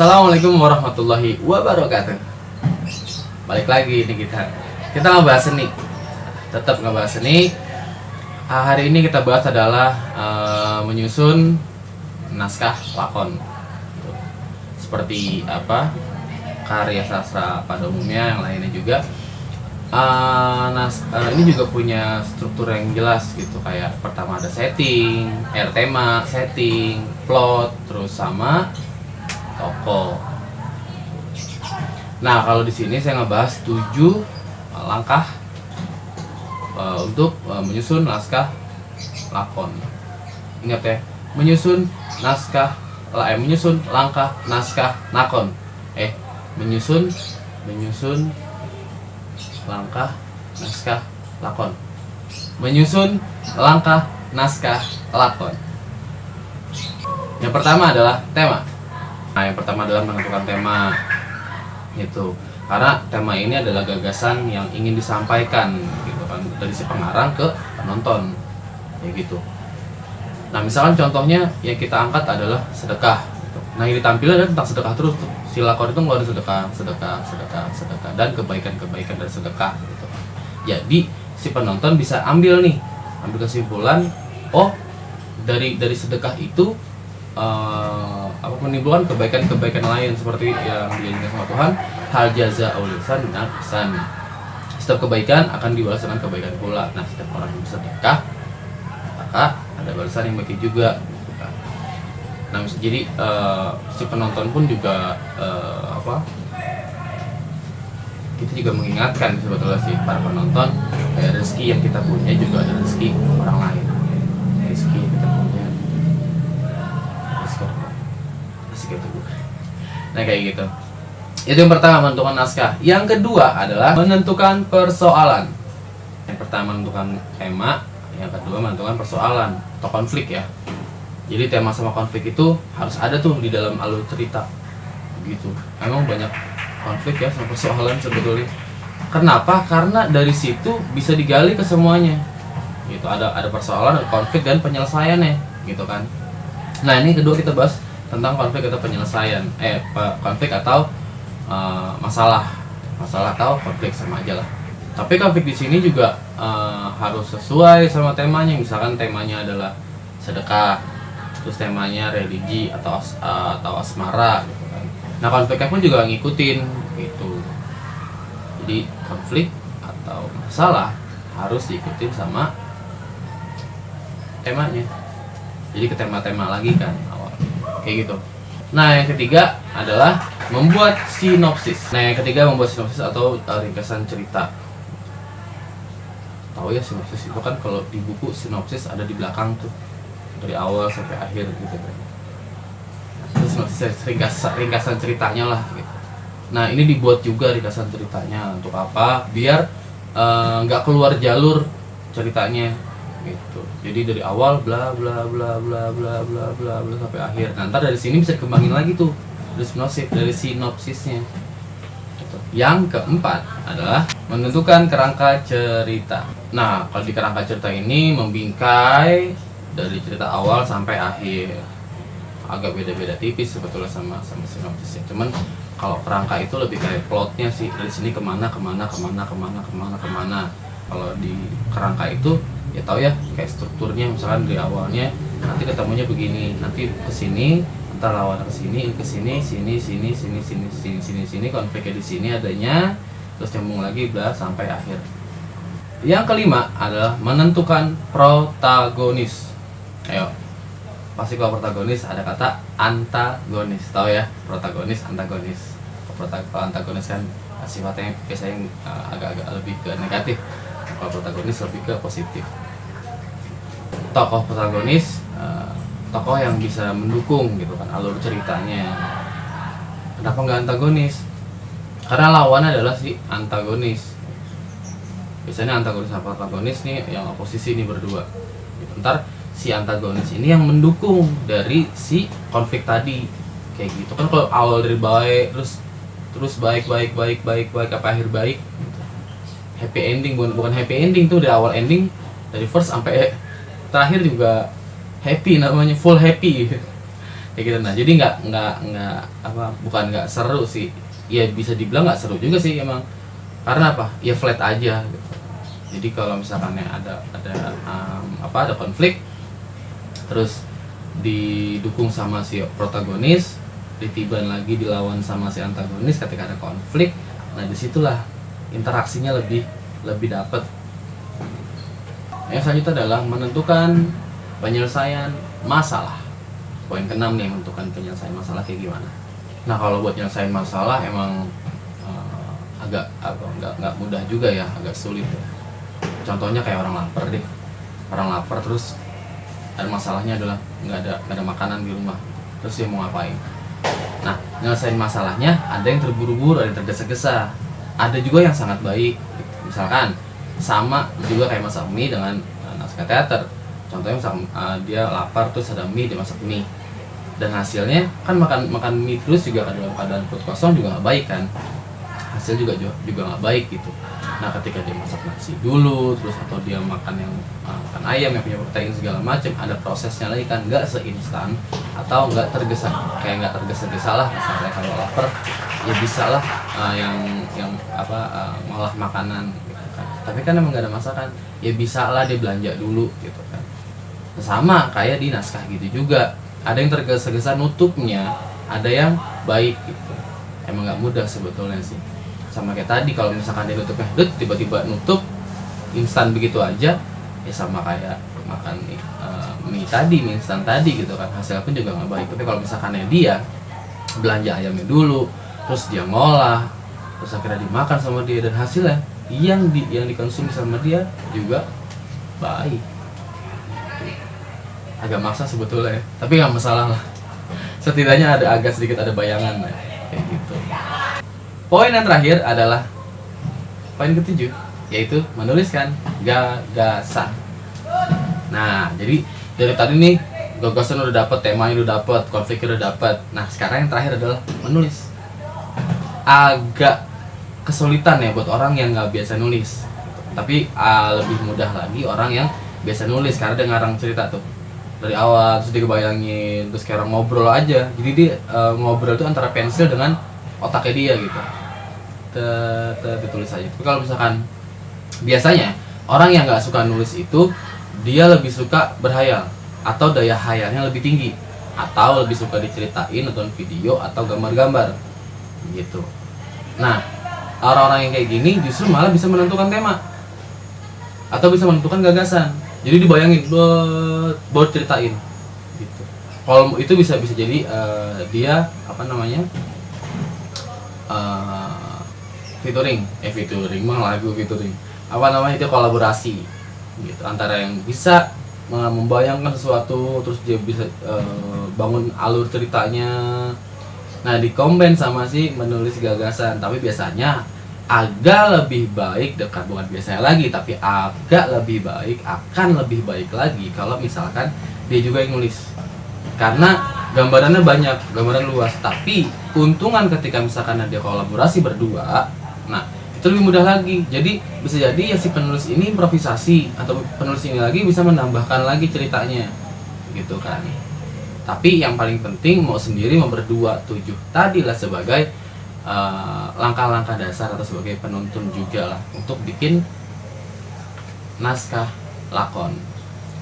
Assalamualaikum warahmatullahi wabarakatuh. Balik lagi nih kita ngebahas seni. Tetap ngebahas seni. Hari ini kita bahas adalah menyusun naskah lakon. Seperti apa karya sastra pada umumnya, yang lainnya juga. Ini juga punya struktur yang jelas gitu, kayak pertama ada setting, tema, setting, plot, terus sama tokoh. Nah, kalau di sini saya ngebahas 7 langkah untuk menyusun naskah lakon. Ingat ya, menyusun langkah naskah lakon. Menyusun langkah naskah lakon. Menyusun langkah naskah lakon. Yang pertama adalah tema. Nah, yang pertama adalah menentukan tema. Itu karena tema ini adalah gagasan yang ingin disampaikan gitu kan, dari si pengarang ke penonton, kayak gitu. Nah, misalkan contohnya yang kita angkat adalah sedekah gitu. Nah, yang ditampilkan adalah tentang sedekah terus. Si lakon itu ngeluarin sedekah dan kebaikan dari sedekah gitu. Jadi si penonton bisa ambil kesimpulan, oh dari sedekah itu menimbulkan kebaikan lain, seperti yang dijanjikan sama Tuhan, hal jaza aulisan dan ihsan. Setiap kebaikan akan dibalas dengan kebaikan pula. Nah, setiap orang yang bersedekah maka ada balasan yang baik juga gitu kan. Nah, jadi si penonton pun juga kita juga mengingatkan sebetulnya sih para penonton, kayak rezeki yang kita punya juga ada rezeki orang lain. Rezeki yang kita punya nah, kayak gitu. Itu yang pertama, menentukan naskah. Yang kedua adalah menentukan persoalan. Yang pertama menentukan tema, yang kedua menentukan persoalan atau konflik ya. Jadi tema sama konflik itu harus ada tuh di dalam alur cerita gitu. Emang banyak konflik ya sama persoalan sebetulnya. Kenapa? Karena dari situ bisa digali ke semuanya gitu. Ada persoalan, ada konflik, dan penyelesaiannya gitu kan. Nah, ini kedua kita bahas tentang konflik atau penyelesaian, konflik atau masalah atau konflik, sama aja lah. Tapi konflik di sini juga harus sesuai sama temanya. Misalkan temanya adalah sedekah, terus temanya religi atau asmara gitu kan. Nah, konfliknya pun juga ngikutin gitu. Jadi konflik atau masalah harus diikutin sama temanya. Jadi ke tema-tema lagi kan awal, kayak gitu. Nah, yang ketiga adalah membuat sinopsis. Atau ringkasan cerita. Tahu ya, sinopsis itu kan kalau di buku sinopsis ada di belakang tuh, dari awal sampai akhir gitu kan. Nah, sinopsis ringkasan ceritanya lah gitu. Nah, ini dibuat juga ringkasan ceritanya untuk apa? Biar nggak keluar jalur ceritanya gitu. Jadi dari awal bla bla bla bla bla bla bla bla sampai akhir. Nah, ntar dari sini bisa dikembangin lagi tuh dari sinopsisnya gitu. Yang keempat adalah menentukan kerangka cerita. Nah, kalau di kerangka cerita ini membingkai dari cerita awal sampai akhir. Agak beda-beda tipis sebetulnya sama sinopsisnya. Cuman kalau kerangka itu lebih kayak plotnya sih, dari sini kemana. Kalau di kerangka itu ya tahu ya, kayak strukturnya, misalkan dari awalnya nanti ketemunya begini, nanti kesini, entar lawan kesini, sini, konfliknya di sini adanya, terus nyambung lagi bla sampai akhir. Yang kelima adalah menentukan protagonis. Ayo, pasti kalau protagonis ada kata antagonis, tahu ya, protagonis, antagonis. Kalau antagonis kan sifatnya biasanya agak-agak lebih ke negatif. Kalau protagonis lebih ke positif. Tokoh protagonis, tokoh yang bisa mendukung gitu kan alur ceritanya. Kenapa nggak antagonis? Karena lawannya adalah si antagonis. Biasanya antagonis sama protagonis nih yang oposisi nih berdua. Ntar si antagonis ini yang mendukung dari si konflik tadi, kayak gitu kan. Kalau awal dari baik terus baik apa akhir baik gitu. Happy ending, bukan happy ending tuh, dari awal ending, dari first sampai terakhir juga happy, namanya full happy kayak kayak gitu. Nah jadi nggak apa, bukan nggak seru sih ya, bisa dibilang nggak seru juga sih emang, karena apa ya, flat aja gitu. Jadi kalau misalkan ada konflik terus didukung sama si protagonis, ditiban lagi dilawan sama si antagonis ketika ada konflik, nah disitulah interaksinya lebih dapet. Yang selanjutnya adalah menentukan penyelesaian masalah. Poin ke-6 nih, menentukan penyelesaian masalah kayak gimana. Nah kalau buat nyelesain masalah emang nggak mudah juga ya, agak sulit ya. Contohnya kayak orang lapar deh, orang lapar terus ada masalahnya adalah nggak ada makanan di rumah, terus dia mau ngapain? Nah nyelesain masalahnya ada yang terburu-buru, ada yang tergesa-gesa, ada juga yang sangat baik. Misalkan sama juga kayak masak mie dengan naskah teater. Contohnya dia lapar terus ada mie, dia masak mie, dan hasilnya kan makan mie terus juga dalam keadaan perut kosong juga nggak baik kan, hasil juga nggak baik gitu. Nah ketika dia masak nasi dulu terus, atau dia makan makan ayam yang punya protein segala macam, ada prosesnya lagi kan, nggak seinstan atau nggak tergesa-gesa lah. Misalnya kalau lapar ya bisa lah ngolah makanan gitu kan. Tapi kan emang nggak ada masakan, ya bisa lah dia belanja dulu gitu kan. Sama kayak di naskah gitu juga, ada yang tergesa-gesa nutupnya, ada yang baik gitu. Emang nggak mudah sebetulnya sih. Sama kayak tadi, kalau misalkan dia nutupnya tiba-tiba nutup instan begitu aja, ya sama kayak makan mie instan tadi gitu kan, hasilnya pun juga nggak baik. Tapi kalau misalkan dia belanja ayamnya dulu, terus dia ngolah, terus akhirnya dimakan sama dia, dan hasilnya yang dikonsumsi sama dia juga baik. Agak maksa sebetulnya ya, tapi nggak masalah lah, setidaknya agak sedikit ada bayangan lah, kayak gitu. Poin yang terakhir adalah poin ke-7, yaitu menuliskan gagasan. Nah jadi dari tadi nih gagasan udah dapet, temanya udah dapet, konfliknya udah dapet. Nah sekarang yang terakhir adalah menulis. Agak kesulitan ya buat orang yang nggak biasa nulis, tapi lebih mudah lagi orang yang biasa nulis, karena dia ngarang cerita tuh dari awal, terus dia kebayangin, terus kayak orang ngobrol aja. Jadi dia ngobrol tuh antara pensil dengan otaknya dia gitu, ditulis aja. Tapi kalau misalkan biasanya orang yang nggak suka nulis itu, dia lebih suka berhayal atau daya hayalnya lebih tinggi, atau lebih suka diceritain, nonton video atau gambar-gambar gitu. Nah orang-orang yang kayak gini justru malah bisa menentukan tema atau bisa menentukan gagasan. Jadi dibayangin buat ceritain gitu. Kalau itu bisa jadi dia featuring lagu featuring itu kolaborasi gitu, antara yang bisa membayangkan sesuatu, terus dia bisa bangun alur ceritanya, nah dikomben sama si menulis gagasan. Tapi biasanya agak lebih baik, bukan biasanya lagi, tapi agak lebih baik, akan lebih baik lagi kalau misalkan dia juga yang nulis, karena gambarannya banyak, gambaran luas. Tapi keuntungan ketika misalkan dia kolaborasi berdua, nah itu lebih mudah lagi. Jadi bisa jadi ya si penulis ini improvisasi, atau penulis ini lagi bisa menambahkan lagi ceritanya gitu kan. Tapi yang paling penting mau sendiri mau berdua, 7 tadilah sebagai langkah-langkah dasar atau sebagai penuntun juga lah untuk bikin naskah lakon.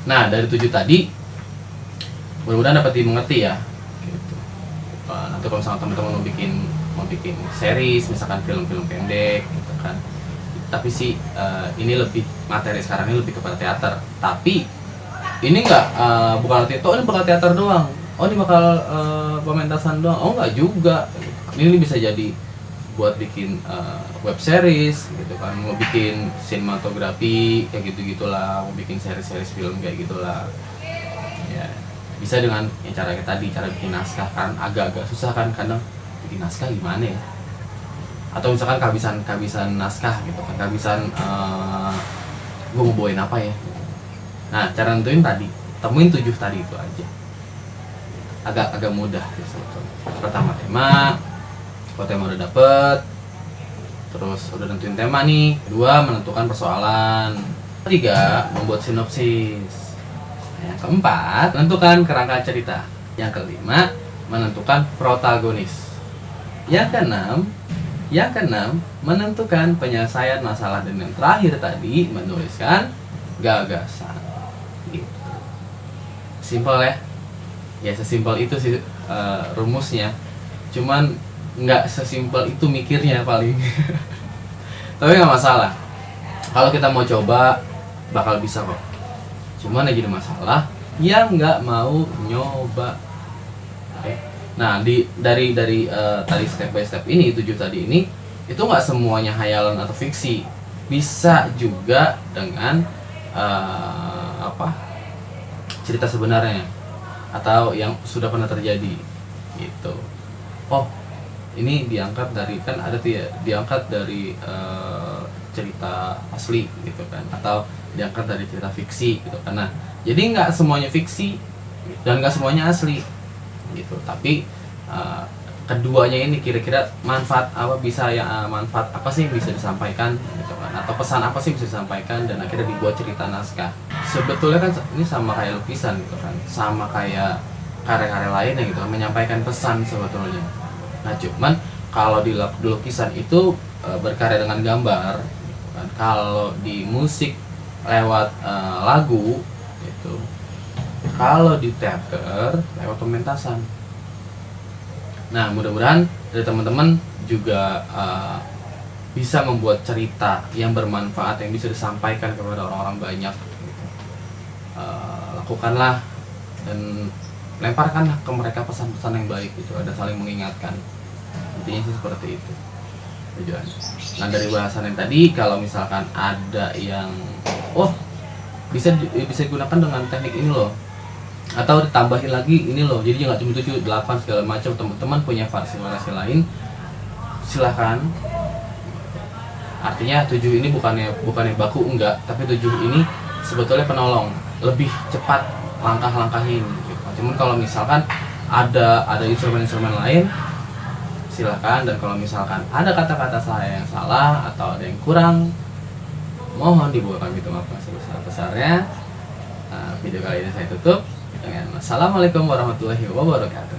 Nah dari 7 tadi mudah-mudahan dapat dimengerti ya gitu. Nanti kalau misalnya teman-teman mau bikin series, misalkan film-film pendek gitu kan, tapi sih ini lebih materi sekarang ini lebih kepada teater. Tapi ini bukan artinya ini bakal teater doang, ini bakal pementasan doang, nggak juga. Ini bisa jadi buat bikin web series gitu kan, mau bikin sinematografi kayak gitu-gitulah, mau bikin series film kayak gitulah ya. Bisa dengan cara kayak tadi, cara bikin naskah kan agak-agak susah kan kadang, bikin naskah gimana ya, atau misalkan kehabisan naskah gitu kan, kehabisan gue mau bawain apa ya. Nah cara nentuin tadi, temuin 7 tadi itu aja, agak mudah gitu. Pertama tema, kalau tema udah dapet, terus udah nentuin tema nih. Kedua, menentukan persoalan. Ketiga, membuat sinopsis. Yang keempat, menentukan kerangka cerita. Yang kelima, menentukan protagonis. Yang keenam, menentukan penyelesaian masalah. Dan yang terakhir tadi, menuliskan gagasan. Gitu. Simpel ya? Ya sesimpel itu sih rumusnya. Cuman nggak sesimpel itu mikirnya paling. Tapi nggak masalah. Kalau kita mau coba, bakal bisa kok. Cuman yang jadi masalah, yang nggak mau nyoba. Oke. Nah, dari tadi step by step ini, 7 tadi ini, itu nggak semuanya hayalan atau fiksi. Bisa juga dengan cerita sebenarnya atau yang sudah pernah terjadi gitu. Oh, ini diangkat dari, kan ada tuh ya, diangkat dari cerita asli gitu kan, atau diangkat dari cerita fiksi gitu kan. Nah, jadi nggak semuanya fiksi dan nggak semuanya asli gitu, tapi keduanya ini kira-kira manfaat apa manfaat apa sih yang bisa disampaikan gitu kan, atau pesan apa sih bisa disampaikan, dan akhirnya dibuat cerita naskah. Sebetulnya kan ini sama kayak lukisan gitu kan, sama kayak karya-karya lainnya gitu kan, menyampaikan pesan sebetulnya. Nah, cuman kalau di lukisan itu berkarya dengan gambar gitu kan. Kalau di musik lewat lagu gitu. Kalau di teater lewat pementasan. Nah, mudah-mudahan dari teman-teman juga bisa membuat cerita yang bermanfaat, yang bisa disampaikan kepada orang-orang banyak gitu. Lakukanlah dan lemparkanlah ke mereka pesan-pesan yang baik gitu, ada saling mengingatkan. Intinya sih seperti itu tujuannya. Nah, dari bahasan yang tadi, kalau misalkan ada yang bisa digunakan dengan teknik ini loh, atau ditambahin lagi ini loh, jadi nggak cuma 7, 8 segala macam, teman-teman punya variasi lain, silahkan. Artinya 7 ini bukannya baku, enggak, tapi 7 ini sebetulnya penolong, lebih cepat langkah-langkahnya ini gitu. Cuman kalau misalkan ada instrumen-instrumen lain, silahkan. Dan kalau misalkan ada kata-kata saya yang salah atau ada yang kurang, mohon dibuatkan gitu, maaf sebesar-besarnya. Video kali ini saya tutup dengan assalamualaikum warahmatullahi wabarakatuh.